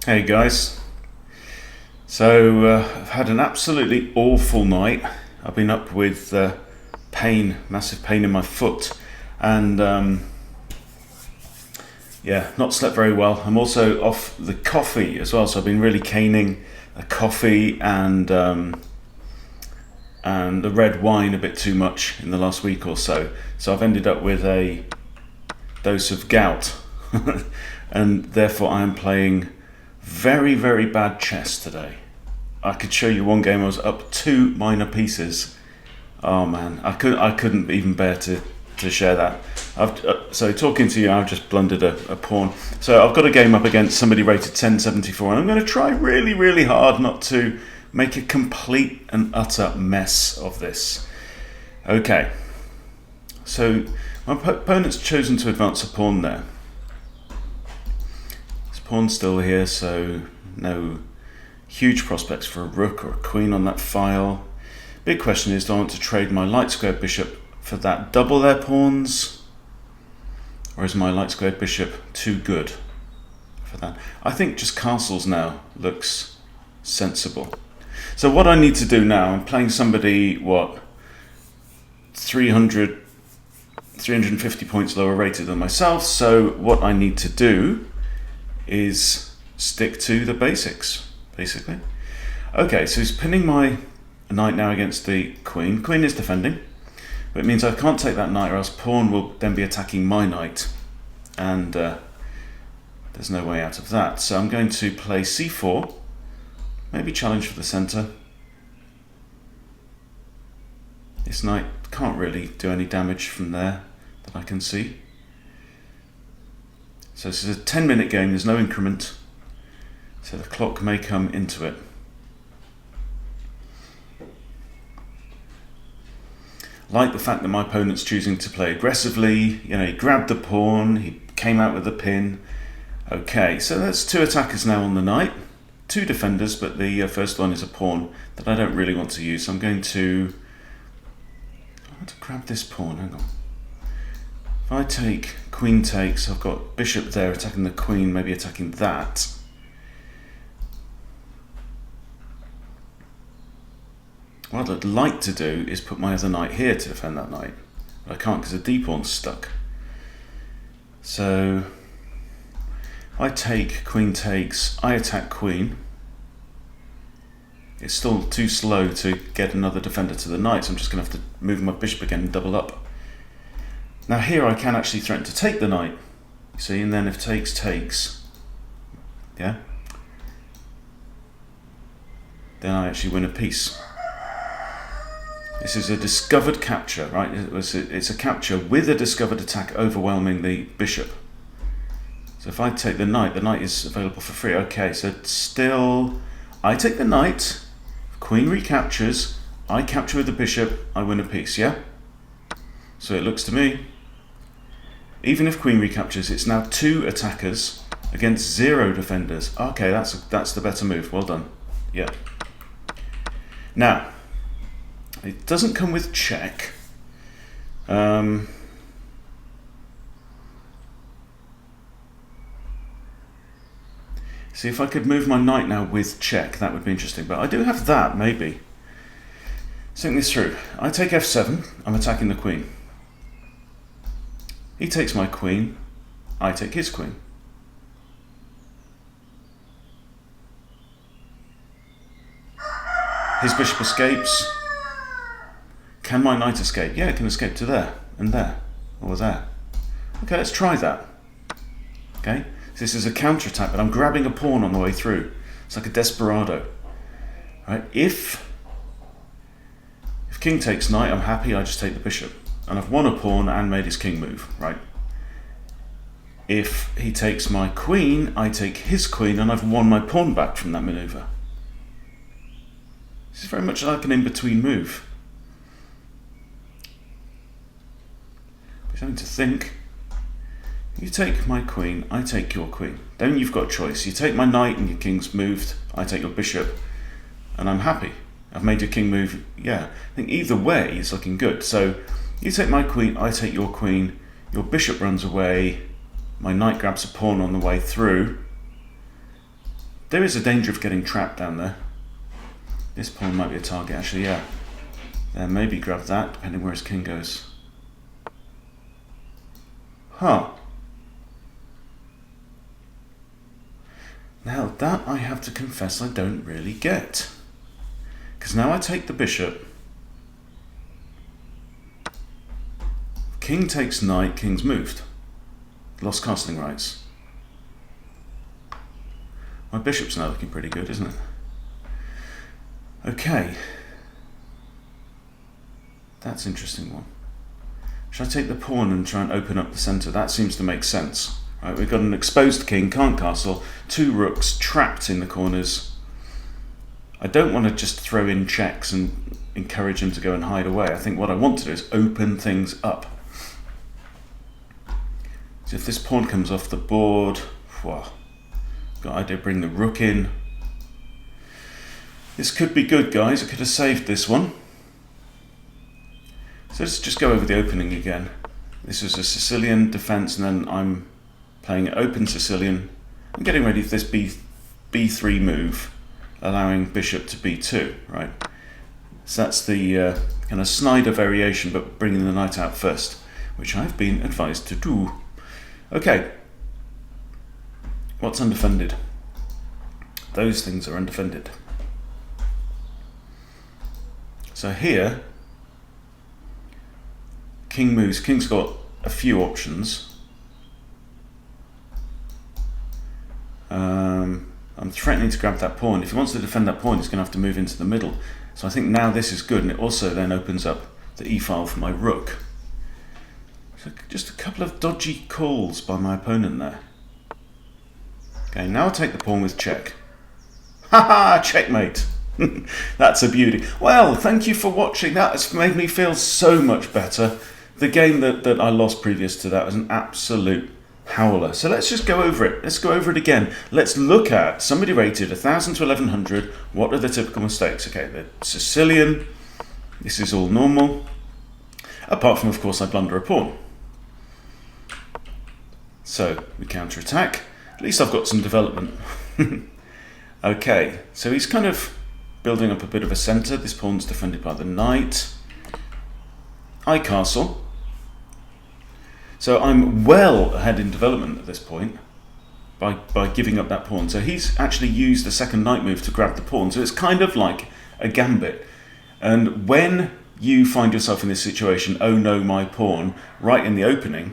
Hey guys, so I've had an absolutely awful night. I've been up with massive pain in my foot, and yeah, not slept very well. I'm also off the coffee as well, so I've been really caning the coffee and the red wine a bit too much in the last week or so. So I've ended up with a dose of gout, and therefore I am playing very, very bad chess today. I could show you one game I was up 2 minor pieces. Oh man, I couldn't even bear to share that. So talking to you, I've just blundered a pawn. So I've got a game up against somebody rated 1074, and I'm going to try really, really hard not to make a complete and utter mess of this. Okay, so my opponent's chosen to advance a pawn there. Pawn's still here, so no huge prospects for a rook or a queen on that file. Big question is, do I want to trade my light squared bishop for that double their pawns? Or is my light squared bishop too good for that? I think just castles now looks sensible. So what I need to do now, I'm playing somebody, 350 points lower rated than myself, so what I need to do is stick to the basics, basically. Okay, so he's pinning my knight now against the queen. Queen is defending, but it means I can't take that knight, or else pawn will then be attacking my knight, and there's no way out of that. So I'm going to play c4, maybe challenge for the center. This knight can't really do any damage from there that I can see. So this is a 10-minute game, there's no increment, so the clock may come into it. I like the fact that my opponent's choosing to play aggressively. He grabbed the pawn, he came out with the pin. Okay, so that's 2 attackers now on the knight, 2 defenders, but the first one is a pawn that I don't really want to use. So I want to grab this pawn, hang on. If I take queen takes, I've got bishop there attacking the queen, maybe attacking that. What I'd like to do is put my other knight here to defend that knight, but I can't because the d-pawn's stuck. So if I take queen takes, I attack queen. It's still too slow to get another defender to the knight, so I'm just going to have to move my bishop again and double up. Now here I can actually threaten to take the knight, you see, and then if takes, yeah, then I actually win a piece. This is a discovered capture, right? It's a capture with a discovered attack overwhelming the bishop. So if I take the knight is available for free. Okay, so still, I take the knight, queen recaptures, I capture with the bishop, I win a piece, yeah? So it looks to me, even if queen recaptures, it's now 2 attackers against 0 defenders. Okay, that's the better move. Well done. Yeah. Now, it doesn't come with check. See, if I could move my knight now with check, that would be interesting. But I do have that, maybe. Think this through. I take f7, I'm attacking the queen. He takes my queen, I take his queen. His bishop escapes. Can my knight escape? Yeah, it can escape to there, and there, or there. Okay, let's try that. Okay, so this is a counterattack, but I'm grabbing a pawn on the way through. It's like a desperado. Right? If king takes knight, I'm happy, I just take the bishop. And I've won a pawn and made his king move, right? If he takes my queen, I take his queen, and I've won my pawn back from that maneuver. This is very much like an in-between move. But something to think. You take my queen, I take your queen. Then you've got a choice. You take my knight and your king's moved, I take your bishop, and I'm happy. I've made your king move, yeah. I think either way it's looking good. So you take my queen, I take your queen, your bishop runs away, my knight grabs a pawn on the way through, There is a danger of getting trapped down there. This pawn might be a target, actually, yeah. Then maybe grab that, depending where his king goes. Huh. Now that I have to confess I don't really get. Because now I take the bishop. King takes knight, king's moved. Lost castling rights. My bishop's now looking pretty good, isn't it? Okay. That's an interesting one. Should I take the pawn and try and open up the centre? That seems to make sense. Right, we've got an exposed king, can't castle, 2 rooks trapped in the corners. I don't want to just throw in checks and encourage him to go and hide away. I think what I want to do is open things up. So if this pawn comes off the board, wow, got idea, bring the rook in. This could be good, guys. I could have saved this one. So let's just go over the opening again. This is a Sicilian defense, and then I'm playing an open Sicilian. I'm getting ready for this b3 move, allowing bishop to b2, right? So that's the kind of Snyder variation, but bringing the knight out first, which I've been advised to do. Okay, what's undefended? Those things are undefended. So here, king moves. King's got a few options. I'm threatening to grab that pawn. If he wants to defend that pawn, he's going to have to move into the middle. So I think now this is good, and it also then opens up the e-file for my rook. So just a couple of dodgy calls by my opponent there. Okay, now I'll take the pawn with check. Haha, checkmate. That's a beauty. Well, thank you for watching. That has made me feel so much better. The game that I lost previous to that was an absolute howler. So let's just go over it. Let's go over it again. Let's look at, somebody rated 1,000 to 1,100. What are the typical mistakes? Okay, the Sicilian. This is all normal. Apart from, of course, I blunder a pawn. So we counter-attack. At least I've got some development. Okay, so he's kind of building up a bit of a centre. This pawn's defended by the knight. I castle. So I'm well ahead in development at this point by giving up that pawn. So he's actually used the second knight move to grab the pawn. So it's kind of like a gambit. And when you find yourself in this situation, oh no, my pawn, right in the opening,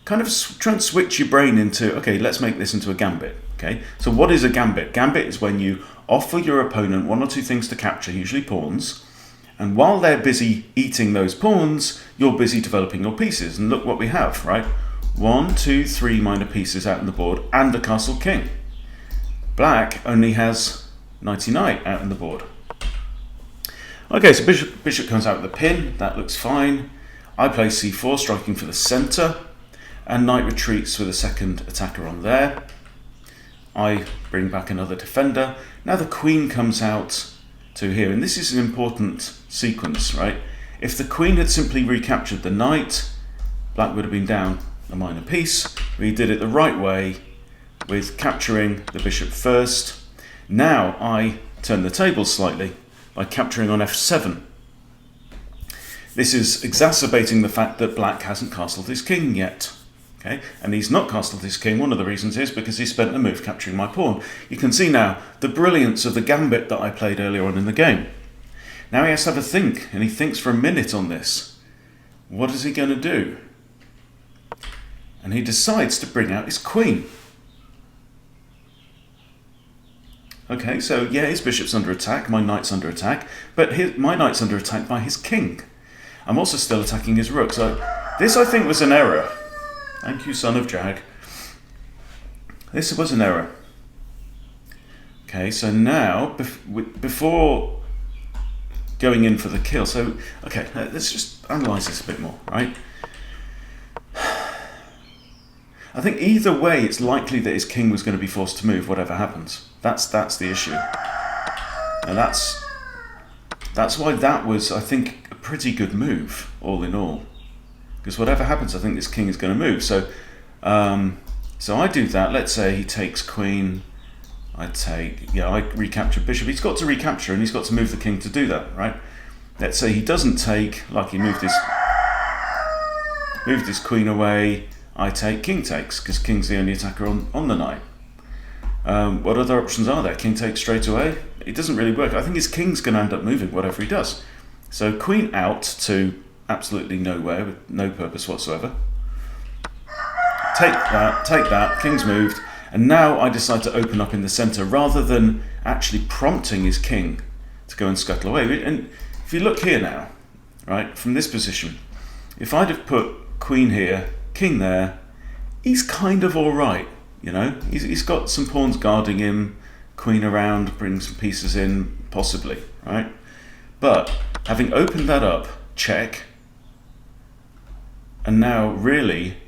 kind of try and switch your brain into, okay, let's make this into a gambit. Okay, so what is a gambit? Gambit is when you offer your opponent 1 or 2 things to capture, usually pawns, and while they're busy eating those pawns, you're busy developing your pieces. And look what we have, right? 1, 2, 3 minor pieces out on the board and a castle king. Black only has knighty knight out on the board. Okay, so bishop comes out with a pin. That looks fine. I play c4, striking for the centre, and knight retreats with a second attacker on there. I bring back another defender. Now the queen comes out to here, and this is an important sequence, right? If the queen had simply recaptured the knight, black would have been down a minor piece. We did it the right way with capturing the bishop first. Now I turn the tables slightly by capturing on f7. This is exacerbating the fact that black hasn't castled his king yet. Okay, and he's not castled his king. One of the reasons is because he spent a move capturing my pawn. You can see now the brilliance of the gambit that I played earlier on in the game. Now he has to have a think, and he thinks for a minute on this. What is he going to do? And he decides to bring out his queen. Okay, so yeah, his bishop's under attack, my knight's under attack, but my knight's under attack by his king. I'm also still attacking his rook, so this I think was an error. Thank you, son of Jag. This was an error. Okay, so now, before going in for the kill, so, okay, let's just analyse this a bit more, right? I think either way, it's likely that his king was going to be forced to move, whatever happens. That's the issue. And that's why that was, I think, a pretty good move, all in all. Because whatever happens, I think this king is going to move. So, so I do that. Let's say he takes queen. I take, I recapture bishop. He's got to recapture and he's got to move the king to do that, right? Let's say he doesn't take, like he moved his queen away. I take, king takes, because king's the only attacker on the knight. What other options are there? King takes straight away? It doesn't really work. I think his king's going to end up moving whatever he does. So queen out to absolutely nowhere with no purpose whatsoever. Take that, king's moved, and now I decide to open up in the centre rather than actually prompting his king to go and scuttle away. And if you look here now, right, from this position, if I'd have put queen here, king there, he's kind of alright, you know? He's got some pawns guarding him, queen around, bring some pieces in, possibly, right? But having opened that up, check, and now really,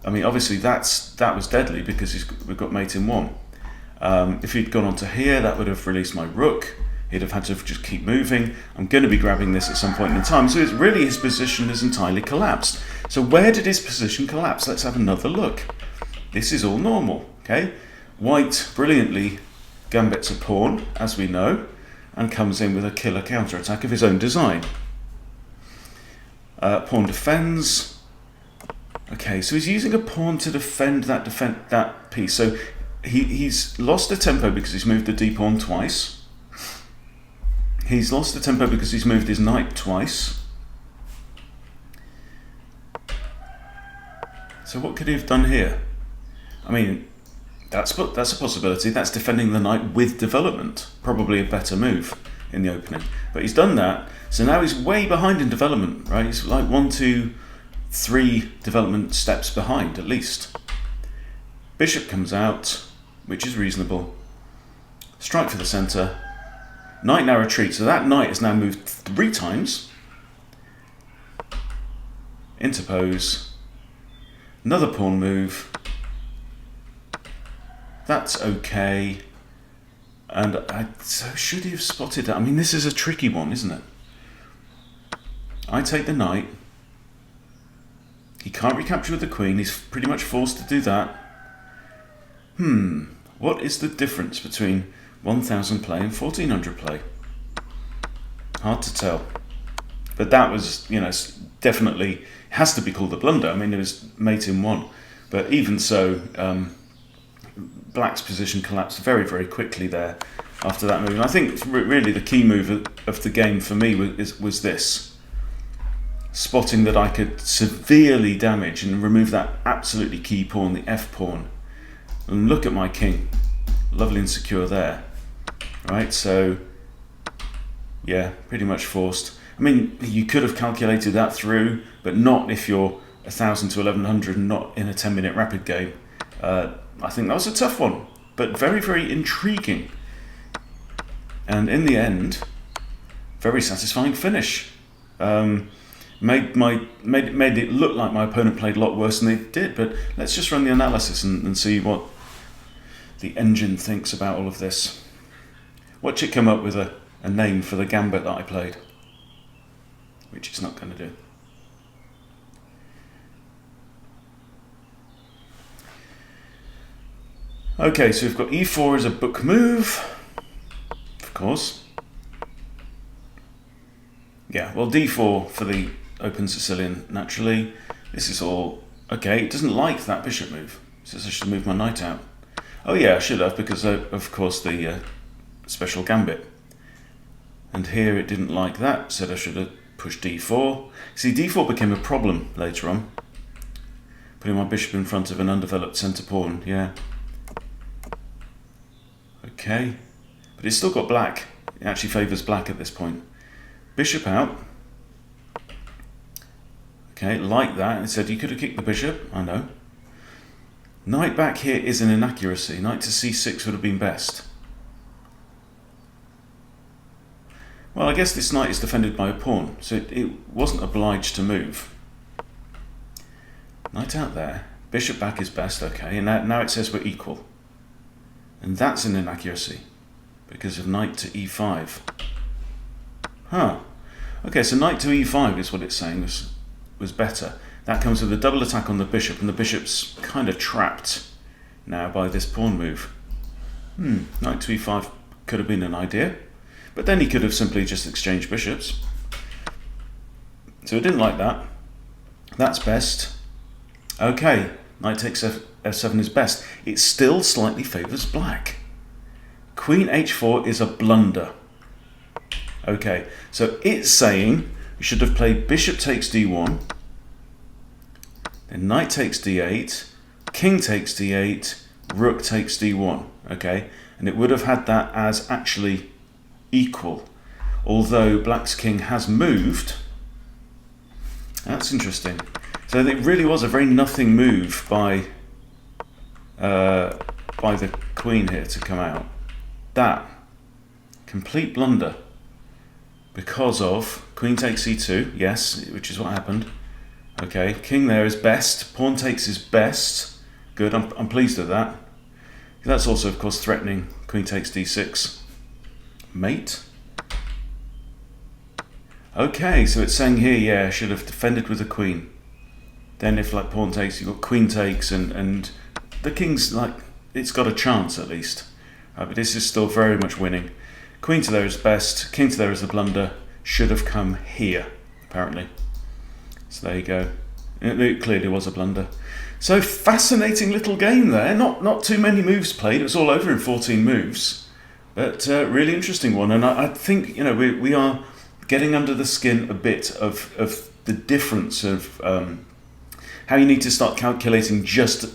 I mean, obviously that was deadly because we've got mate in one. If he'd gone on to here, that would have released my rook. He'd have had to just keep moving. I'm going to be grabbing this at some point in time. So it's really his position has entirely collapsed. So where did his position collapse? Let's have another look. This is all normal, okay? White brilliantly gambits a pawn, as we know, and comes in with a killer counterattack of his own design. Pawn defends. Okay, so he's using a pawn to defend that piece. So he's lost the tempo because he's moved the d pawn twice. He's lost the tempo because he's moved his knight twice. So what could he have done here? I mean, that's a possibility. That's defending the knight with development. Probably a better move in the opening. But he's done that. So now he's way behind in development, right? He's like 1, 2, 3 development steps behind, at least. Bishop comes out, which is reasonable. Strike for the centre. Knight now retreats, so that knight has now moved 3 times. Interpose. Another pawn move. That's okay. And so should he have spotted that? I mean, this is a tricky one, isn't it? I take the knight. He can't recapture with the queen. He's pretty much forced to do that. What is the difference between 1000 play and 1400 play? Hard to tell. But that was, definitely has to be called a blunder. I mean, it was mate in one. But even so, Black's position collapsed very, very quickly there after that move. And I think really the key move of the game for me was this. Spotting that I could severely damage and remove that absolutely key pawn, the f pawn. And look at my king. Lovely and secure there. Right, so yeah, pretty much forced. I mean, you could have calculated that through, but not if you're 1000 to 1100 and not in a 10-minute rapid game. I think that was a tough one, but very, very intriguing. And in the end, very satisfying finish. Made it look like my opponent played a lot worse than they did, but let's just run the analysis and see what the engine thinks about all of this. Watch it come up with a name for the gambit that I played, which it's not going to do. Okay, so we've got e4 as a book move, of course. Yeah, well, d4 for the open Sicilian, naturally. This is all okay. It doesn't like that bishop move. It says I should move my knight out. Oh yeah, I should have, because of course the special gambit. And here it didn't like that, said I should have pushed d4. See, d4 became a problem later on. Putting my bishop in front of an undeveloped centre pawn, yeah. Okay, but it's still got black. It actually favours black at this point. Bishop out. Okay, like that. It said you could have kicked the bishop, I know. Knight back here is an inaccuracy. Knight to c6 would have been best. Well, I guess this knight is defended by a pawn, so it wasn't obliged to move. Knight out there. Bishop back is best, okay, and now it says we're equal. And that's an inaccuracy, because of knight to e5. Huh. Okay, so knight to e5 is what it's saying was better. That comes with a double attack on the bishop, and the bishop's kind of trapped now by this pawn move. Knight to e5 could have been an idea. But then he could have simply just exchanged bishops. So I didn't like that. That's best. Okay, knight takes f7 is best. It still slightly favours black. Queen h4 is a blunder. Okay, so it's saying we should have played bishop takes d1, then knight takes d8, king takes d8, rook takes d1. Okay, and it would have had that as actually equal, although black's king has moved. That's interesting. So it really was a very nothing move by the queen here to come out. That complete blunder because of queen takes e2, yes, which is what happened. Okay, king there is best, pawn takes is best. Good, I'm pleased with that. That's also, of course, threatening queen takes d6. Mate. Okay, so it's saying here, yeah, I should have defended with the queen. Then if like pawn takes, you've got queen takes, and the king's like, it's got a chance at least. But this is still very much winning. Queen to there is best, king to there is a blunder. Should have come here, apparently. So there you go. It clearly was a blunder. So fascinating little game there. Not too many moves played. It was all over in 14 moves. But really interesting one. And I think, we are getting under the skin a bit of the difference of how you need to start calculating just,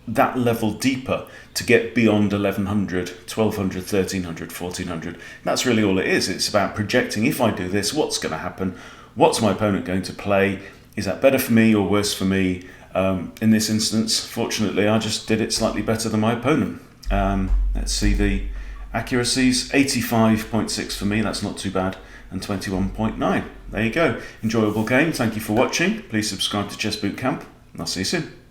that level deeper to get beyond 1100, 1200, 1300, 1400. That's really all it is. It's about projecting, if I do this, what's going to happen? What's my opponent going to play? Is that better for me or worse for me? In this instance, fortunately, I just did it slightly better than my opponent. Let's see the accuracies. 85.6 for me, that's not too bad, and 21.9. There you go. Enjoyable game. Thank you for watching. Please subscribe to Chess Boot Camp, and I'll see you soon.